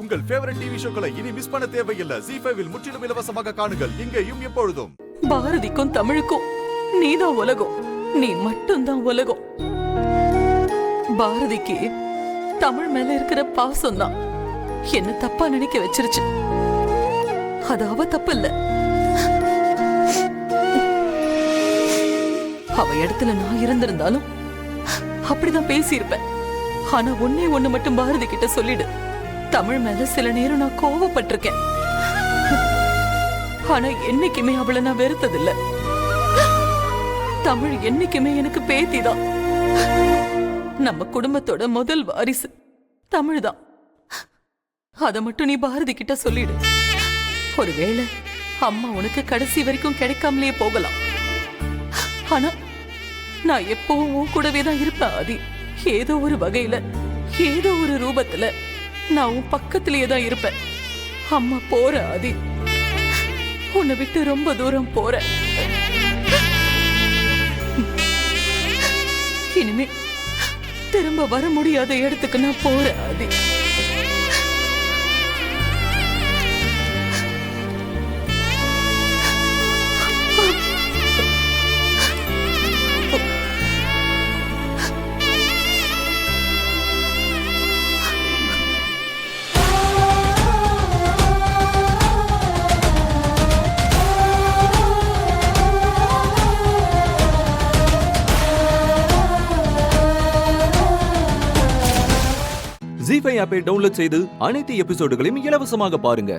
உங்கள் favourite TV ஷோக்களை இனி miss பண்ண தேவையில்லை. ZEE5 இல் முற்றிலும் இலவசமாக காணுங்கள், இங்கேயும் எப்பொழுதும். பாரதிக்கும் தமிழுக்கும் நீதான் உலகம், நீ மட்டும்தான் உலகம். பாரதிக்கு தமிழ் மேல இருக்கிற பாசம் தான் என்ன தப்பா நினைக்க வச்சிருச்சு. அது அவ தப்பு இல்ல. அவ இடத்துல நான் இருந்திருந்தாலும் அப்படிதான் பேசியிருப்பேன். ஆனா ஒண்ணு மட்டும் பாரதி கிட்ட சொல்லிடு. தமிழ் மேல சில நேரம் நான் கோவப்பட்டிருக்கேன். ஆனா என்னைக்குமே அவளை நான் வெறுத்ததில்ல. தமிழ் என்னைக்குமே எனக்கு பேத்திதான். நம்ம குடும்பத்தோட முதல் வாரிசு தமிழ் தான். அத மட்டும் நீ பாரதி கிட்ட சொல்லிடு. ஒருவேளை அம்மா உனக்கு கடைசி வரைக்கும் கிடைக்காமலே போகலாம். ஆனா நான் எப்பவும் உன் கூடவே தான் இருப்பேன் ஆதி. ஏதோ ஒரு வகையில, ஏதோ ஒரு ரூபத்துல நான் உன் பக்கத்திலேயே தான் இருப்பேன். அம்மா போற ஆதி, உன்னை விட்டு ரொம்ப தூரம் போற. இனிமே திரும்ப வர முடியாத இடத்துக்கு நான் போறேன் ஆதி. ZEE5 ஆப்பை டவுன்லோட் செய்து அனைத்து எபிசோடுகளையும் இலவசமாக பாருங்க.